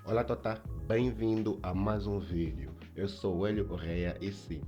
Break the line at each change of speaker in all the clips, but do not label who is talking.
Olá Tota, bem-vindo a mais um vídeo. Eu sou o Hélio Correia e sim,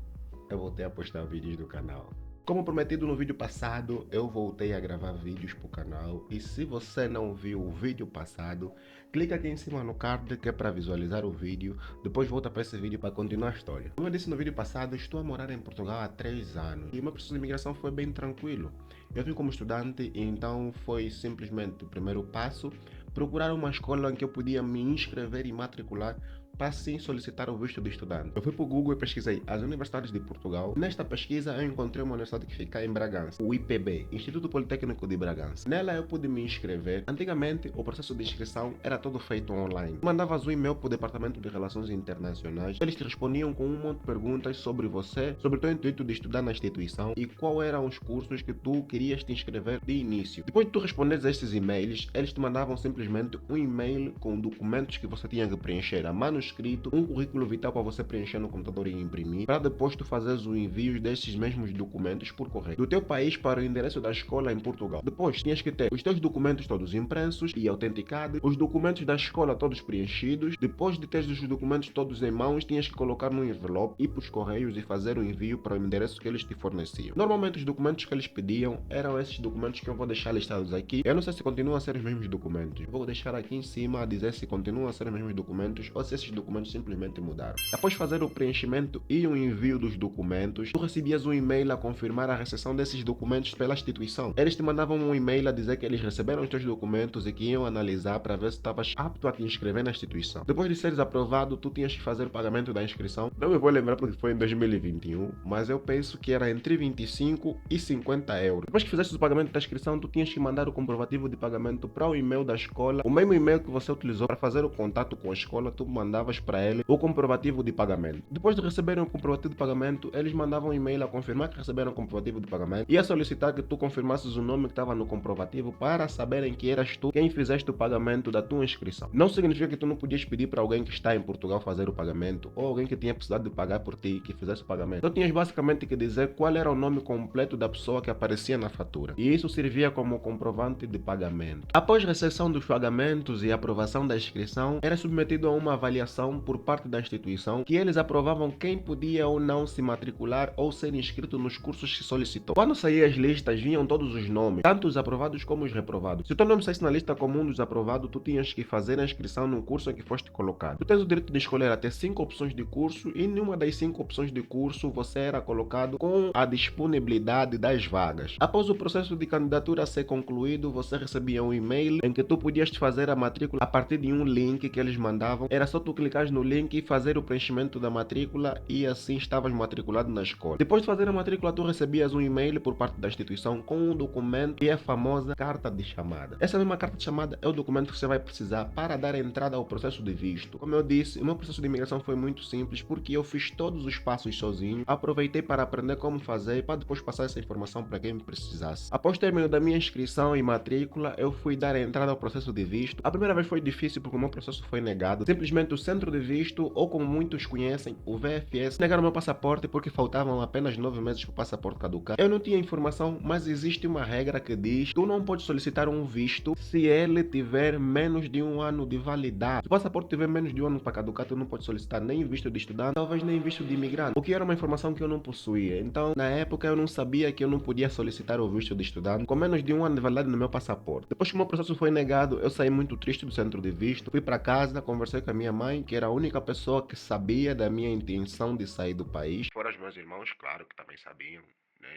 eu voltei a postar vídeos do canal. Como prometido no vídeo passado, eu voltei a gravar vídeos para o canal e se você não viu o vídeo passado, clica aqui em cima no card que é para visualizar o vídeo, depois volta para esse vídeo para continuar a história. Como eu disse no vídeo passado, estou a morar em Portugal há 3 anos e o meu processo de imigração foi bem tranquilo. Eu vim como estudante e então foi simplesmente o primeiro passo procurar uma escola em que eu podia me inscrever e matricular para assim solicitar o visto de estudante. Eu fui para o Google e pesquisei as universidades de Portugal. Nesta pesquisa eu encontrei uma universidade que fica em Bragança, o IPB, Instituto Politécnico de Bragança. Nela eu pude me inscrever. Antigamente o processo de inscrição era todo feito online. Mandavas um e-mail para o Departamento de Relações Internacionais. Eles te respondiam com um monte de perguntas sobre você, sobre o teu intuito de estudar na instituição e qual eram os cursos que tu querias te inscrever de início. Depois de tu responderes a estes e-mails, eles te mandavam simplesmente um e-mail com documentos que você tinha que preencher a mano escrito, um currículo vital para você preencher no computador e imprimir, para depois tu fazeres o envio desses mesmos documentos por correio do teu país para o endereço da escola em Portugal. Depois tinhas que ter os teus documentos todos impressos e autenticados, os documentos da escola todos preenchidos. Depois de teres os documentos todos em mãos, tinhas que colocar no envelope, ir para os correios e fazer o envio para o endereço que eles te forneciam. Normalmente os documentos que eles pediam eram esses documentos que eu vou deixar listados aqui. Eu não sei se continuam a ser os mesmos documentos. Vou deixar aqui em cima a dizer se continuam a ser os mesmos documentos ou se esses documentos simplesmente mudaram. Após fazer o preenchimento e o envio dos documentos, tu recebias um e-mail a confirmar a recepção desses documentos pela instituição. Eles te mandavam um e-mail a dizer que eles receberam os teus documentos e que iam analisar para ver se estavas apto a te inscrever na instituição. Depois de seres aprovado, tu tinhas que fazer o pagamento da inscrição. Não me vou lembrar porque foi em 2021, mas eu penso que era entre 25 e 50 euros. Depois que fizeste o pagamento da inscrição, tu tinhas que mandar o comprovativo de pagamento para o e-mail da escola. O mesmo e-mail que você utilizou para fazer o contato com a escola, tu mandavas para ele o comprovativo de pagamento. Depois de receberem o comprovativo de pagamento, eles mandavam um e-mail a confirmar que receberam o comprovativo de pagamento e a solicitar que tu confirmasses o nome que estava no comprovativo para saberem que eras tu quem fizeste o pagamento da tua inscrição. Não significa que tu não podias pedir para alguém que está em Portugal fazer o pagamento ou alguém que tinha precisado de pagar por ti que fizesse o pagamento. Então tinhas basicamente que dizer qual era o nome completo da pessoa que aparecia na fatura e isso servia como comprovante de pagamento. Após recepção dos pagamentos e aprovação da inscrição, era submetido a uma avaliação por parte da instituição que eles aprovavam quem podia ou não se matricular ou ser inscrito nos cursos que solicitou. Quando saíam as listas, vinham todos os nomes, tanto os aprovados como os reprovados. Se o teu nome saísse na lista comum dos aprovados, tu tinhas que fazer a inscrição no curso em que foste colocado. Tu tens o direito de escolher até 5 opções de curso e nenhuma das 5 opções de curso você era colocado com a disponibilidade das vagas. Após o processo de candidatura ser concluído, você recebia um e-mail em que tu podias fazer a matrícula a partir de um link que eles mandavam. Era só tu clicar no link e fazer o preenchimento da matrícula e assim estavas matriculado na escola. Depois de fazer a matrícula, tu recebias um e-mail por parte da instituição com um documento e a famosa carta de chamada. Essa mesma carta de chamada é o documento que você vai precisar para dar entrada ao processo de visto. Como eu disse, o meu processo de imigração foi muito simples porque eu fiz todos os passos sozinho, aproveitei para aprender como fazer para depois passar essa informação para quem precisasse. Após término da minha inscrição e matrícula, eu fui dar entrada ao processo de visto. A primeira vez foi difícil porque o meu processo foi negado. Simplesmente o centro de visto, ou como muitos conhecem, o VFS, negaram meu passaporte porque faltavam apenas 9 meses para o passaporte caducar. Eu não tinha informação, mas existe uma regra que diz: tu não pode solicitar um visto se ele tiver menos de 1 ano de validade. Se o passaporte tiver menos de 1 ano para caducar, tu não pode solicitar nem visto de estudante, talvez nem visto de imigrante, o que era uma informação que eu não possuía. Então, na época, eu não sabia que eu não podia solicitar o visto de estudante com menos de 1 ano de validade no meu passaporte. Depois que o meu processo foi negado, eu saí muito triste do centro de visto, fui para casa, conversei com a minha mãe, que era a única pessoa que sabia da minha intenção de sair do país. Fora os meus irmãos, claro, que também sabiam.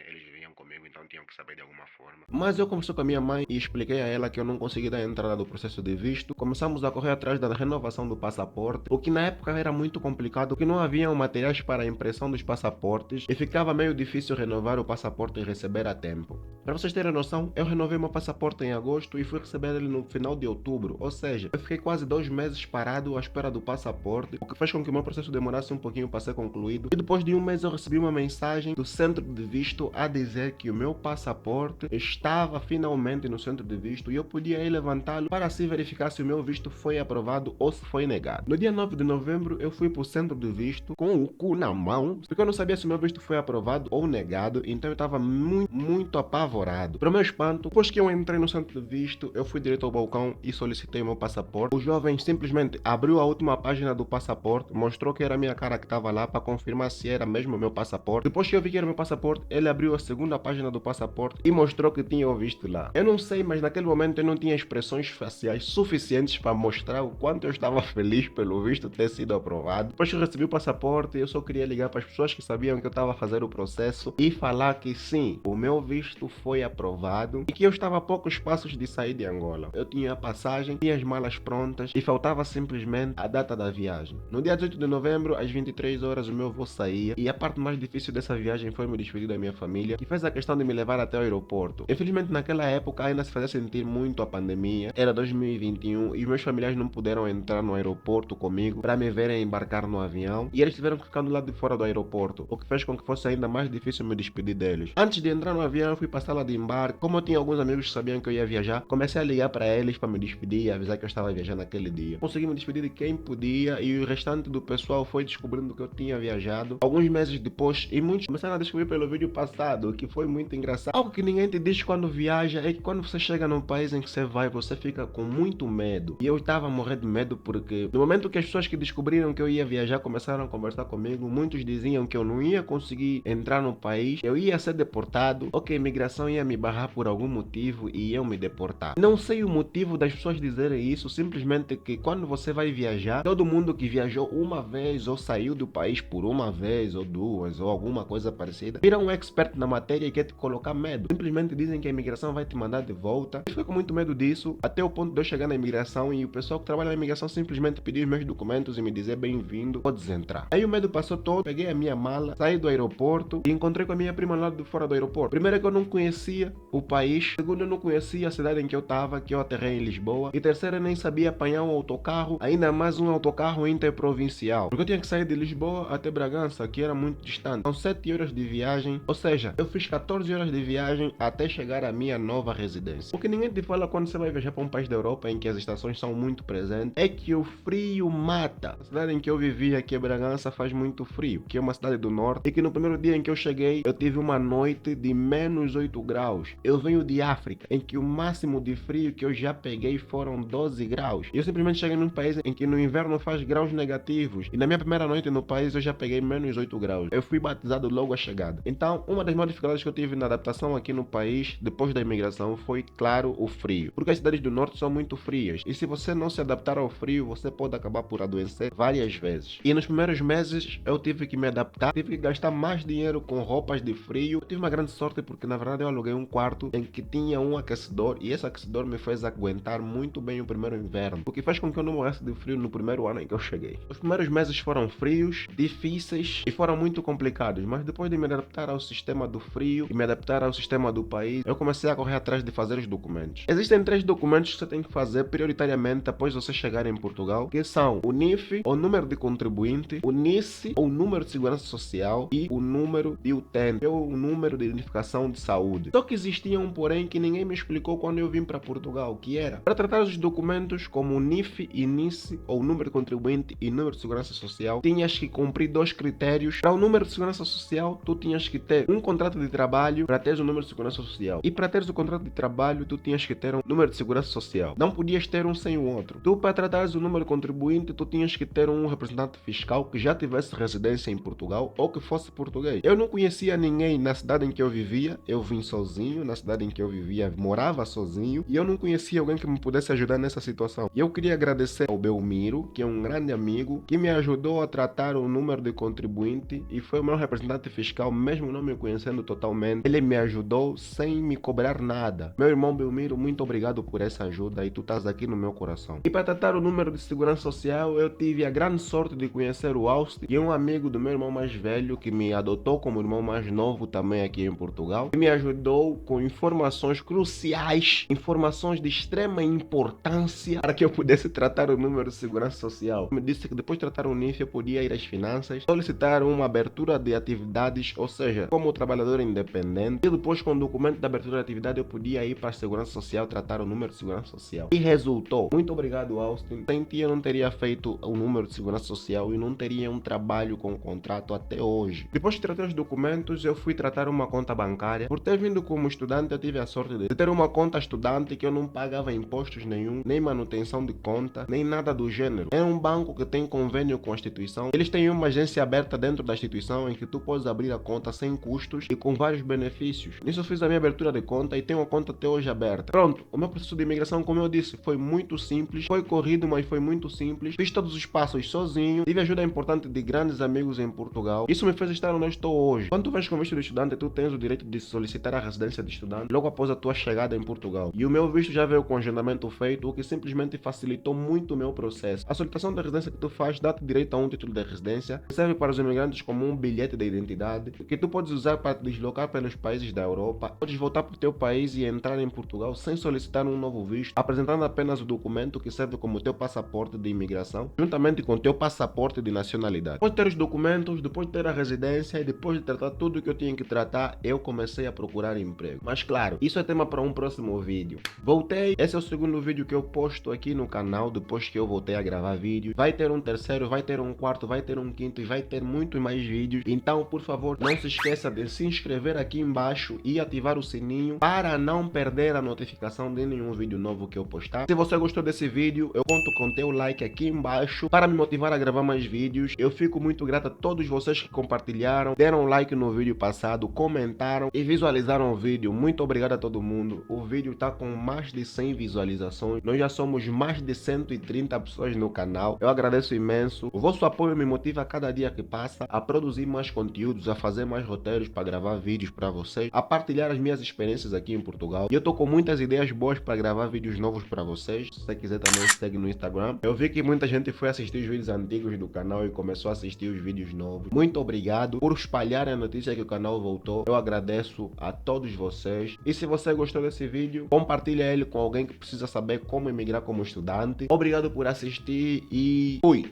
Eles viviam comigo, então tinham que saber de alguma forma. Mas eu conversei com a minha mãe e expliquei a ela que eu não consegui dar a entrada do processo de visto. Começamos a correr atrás da renovação do passaporte, o que na época era muito complicado, porque não haviam materiais para a impressão dos passaportes e ficava meio difícil renovar o passaporte e receber a tempo. Para vocês terem noção, eu renovei meu passaporte em agosto e fui receber ele no final de outubro, ou seja, eu fiquei quase 2 meses parado à espera do passaporte, o que fez com que o meu processo demorasse um pouquinho para ser concluído. E depois de 1 mês eu recebi uma mensagem do centro de visto visto a dizer que o meu passaporte estava finalmente no centro de visto e eu podia ir levantá-lo para se verificar se o meu visto foi aprovado ou se foi negado. No dia 9 de novembro eu fui para o centro de visto com o cu na mão, porque eu não sabia se o meu visto foi aprovado ou negado, então eu estava muito apavorado. Para o meu espanto, depois que eu entrei no centro de visto, eu fui direto ao balcão e solicitei o meu passaporte. O jovem simplesmente abriu a última página do passaporte, mostrou que era a minha cara que estava lá para confirmar se era mesmo o meu passaporte. Depois que eu vi que era o meu passaporte, ele abriu a segunda página do passaporte e mostrou que tinha o visto lá. Eu não sei, mas naquele momento eu não tinha expressões faciais suficientes para mostrar o quanto eu estava feliz pelo visto ter sido aprovado. Depois que eu recebi o passaporte, eu só queria ligar para as pessoas que sabiam que eu estava a fazer o processo e falar que sim, o meu visto foi aprovado e que eu estava a poucos passos de sair de Angola. Eu tinha a passagem, tinha as malas prontas e faltava simplesmente a data da viagem. No dia 18 de novembro, às 23 horas, o meu voo saía e a parte mais difícil dessa viagem foi me despedir da minha família, que fez a questão de me levar até o aeroporto. Infelizmente, naquela época ainda se fazia sentir muito a pandemia. Era 2021 e meus familiares não puderam entrar no aeroporto comigo para me verem embarcar no avião e eles tiveram que ficar do lado de fora do aeroporto, o que fez com que fosse ainda mais difícil me despedir deles. Antes de entrar no avião, eu fui para a sala de embarque. Como eu tinha alguns amigos que sabiam que eu ia viajar, comecei a ligar para eles para me despedir e avisar que eu estava viajando naquele dia. Consegui me despedir de quem podia e o restante do pessoal foi descobrindo que eu tinha viajado alguns meses depois e muitos começaram a descobrir pelo vídeo passado, o que foi muito engraçado. Algo que ninguém te diz quando viaja é que quando você chega num país em que você vai, você fica com muito medo. E eu estava a morrer de medo porque no momento que as pessoas que descobriram que eu ia viajar começaram a conversar comigo, muitos diziam que eu não ia conseguir entrar no país, eu ia ser deportado, ou que a imigração ia me barrar por algum motivo e iam me deportar. Não sei o motivo das pessoas dizerem isso, simplesmente que quando você vai viajar, todo mundo que viajou uma vez ou saiu do país por uma vez ou duas ou alguma coisa parecida, vira um expert na matéria e quer te colocar medo. Simplesmente dizem que a imigração vai te mandar de volta. Eu fiquei com muito medo disso, até o ponto de eu chegar na imigração e o pessoal que trabalha na imigração simplesmente pedir os meus documentos e me dizer bem-vindo, podes entrar. Aí o medo passou todo, peguei a minha mala, saí do aeroporto e encontrei com a minha prima lá de fora do aeroporto. Primeiro é que eu não conhecia o país, segundo eu não conhecia a cidade em que eu estava, que eu aterrei em Lisboa, e terceiro eu nem sabia apanhar um autocarro, ainda mais um autocarro interprovincial, porque eu tinha que sair de Lisboa até Bragança, que era muito distante. São 7 horas de viagem, ou seja, eu fiz 14 horas de viagem até chegar à minha nova residência. O que ninguém te fala quando você vai viajar para um país da Europa em que as estações são muito presentes é que o frio mata. A cidade em que eu vivia, aqui em Bragança, faz muito frio, que é uma cidade do norte, e que no primeiro dia em que eu cheguei, eu tive uma noite de menos 8 graus. Eu venho de África, em que o máximo de frio que eu já peguei foram 12 graus. E eu simplesmente cheguei num país em que no inverno faz graus negativos, e na minha primeira noite no país eu já peguei menos 8 graus. Eu fui batizado logo à chegada. Então, uma das maiores dificuldades que eu tive na adaptação aqui no país, depois da imigração, foi, claro, o frio. Porque as cidades do norte são muito frias, e se você não se adaptar ao frio, você pode acabar por adoecer várias vezes. E nos primeiros meses eu tive que me adaptar, tive que gastar mais dinheiro com roupas de frio. Eu tive uma grande sorte porque na verdade eu aluguei um quarto em que tinha um aquecedor e esse aquecedor me fez aguentar muito bem o primeiro inverno, o que fez com que eu não morresse de frio no primeiro ano em que eu cheguei. Os primeiros meses foram frios, difíceis e foram muito complicados, mas depois de me adaptar ao sistema do frio e me adaptar ao sistema do país, eu comecei a correr atrás de fazer os documentos. Existem 3 documentos que você tem que fazer prioritariamente após você chegar em Portugal, que são o NIF, o número de contribuinte, o NICE, ou número de segurança social, e o número de UTN, que é o número de identificação de saúde. Só que existia um porém que ninguém me explicou quando eu vim para Portugal, que era, para tratar os documentos como o NIF e NICE, ou número de contribuinte e número de segurança social, tinhas que cumprir 2 critérios. Para o número de segurança social, tu tinhas que ter um contrato de trabalho para teres o número de segurança social. E para teres o contrato de trabalho, tu tinhas que ter um número de segurança social. Não podias ter um sem o outro. Tu, para tratares o número de contribuinte, tu tinhas que ter um representante fiscal que já tivesse residência em Portugal ou que fosse português. Eu não conhecia ninguém na cidade em que eu vivia, eu vim sozinho, na cidade em que eu vivia, morava sozinho, e eu não conhecia alguém que me pudesse ajudar nessa situação. E eu queria agradecer ao Belmiro, que é um grande amigo, que me ajudou a tratar o número de contribuinte e foi o meu representante fiscal, mesmo não me conhecendo totalmente. Ele me ajudou sem me cobrar nada. Meu irmão Belmiro, muito obrigado por essa ajuda e tu estás aqui no meu coração. E para tratar o número de segurança social, eu tive a grande sorte de conhecer o Austin, que é um amigo do meu irmão mais velho, que me adotou como irmão mais novo também aqui em Portugal, e me ajudou com informações cruciais, informações de extrema importância para que eu pudesse tratar o número de segurança social. Me disse que depois de tratar o NIF eu podia ir às finanças, solicitar uma abertura de atividades, ou seja, como como trabalhador independente e depois com o documento de abertura de atividade eu podia ir para a Segurança Social tratar o número de Segurança Social. E resultou. Muito obrigado, Austin. Sem ti eu não teria feito o número de Segurança Social e não teria um trabalho com contrato até hoje. Depois de tratar os documentos, eu fui tratar uma conta bancária. Por ter vindo como estudante, eu tive a sorte de ter uma conta estudante que eu não pagava impostos nenhum, nem manutenção de conta, nem nada do gênero. É um banco que tem convênio com a instituição. Eles têm uma agência aberta dentro da instituição em que tu podes abrir a conta sem custos e com vários benefícios. Nisso eu fiz a minha abertura de conta e tenho a conta até hoje aberta. Pronto, o meu processo de imigração, como eu disse, foi muito simples, foi corrido, mas foi muito simples. Fiz todos os passos sozinho, tive ajuda importante de grandes amigos em Portugal. Isso me fez estar onde eu estou hoje. Quando tu vens com visto de estudante, tu tens o direito de solicitar a residência de estudante logo após a tua chegada em Portugal. E o meu visto já veio com agendamento feito, o que simplesmente facilitou muito o meu processo. A solicitação da residência que tu faz dá-te direito a um título de residência, que serve para os imigrantes como um bilhete de identidade, que tu podes usar para te deslocar pelos países da Europa. Podes voltar para o teu país e entrar em Portugal sem solicitar um novo visto, apresentando apenas o documento que serve como teu passaporte de imigração, juntamente com teu passaporte de nacionalidade. Depois de ter os documentos, depois de ter a residência e depois de tratar tudo o que eu tinha que tratar, eu comecei a procurar emprego. Mas claro, isso é tema para um próximo vídeo. Voltei, esse é o segundo vídeo que eu posto aqui no canal depois que eu voltei a gravar vídeos. Vai ter um terceiro, vai ter um quarto, vai ter um quinto e vai ter muito mais vídeos. Então, por favor, não se esqueça de se inscrever aqui embaixo e ativar o sininho para não perder a notificação de nenhum vídeo novo que eu postar. Se você gostou desse vídeo, eu conto com teu like aqui embaixo para me motivar a gravar mais vídeos. Eu fico muito grato a todos vocês que compartilharam, deram like no vídeo passado, comentaram e visualizaram o vídeo. Muito obrigado a todo mundo. O vídeo está com mais de 100 visualizações. Nós já somos mais de 130 pessoas no canal. Eu agradeço imenso. O vosso apoio me motiva a cada dia que passa a produzir mais conteúdos, a fazer mais roteiros para gravar vídeos para vocês, a partilhar as minhas experiências aqui em Portugal. E eu tô com muitas ideias boas para gravar vídeos novos para vocês. Se você quiser também segue no Instagram. Eu vi que muita gente foi assistir os vídeos antigos do canal e começou a assistir os vídeos novos. Muito obrigado por espalhar a notícia que o canal voltou. Eu agradeço a todos vocês. E se você gostou desse vídeo, compartilha ele com alguém que precisa saber como emigrar como estudante. Obrigado por assistir e fui!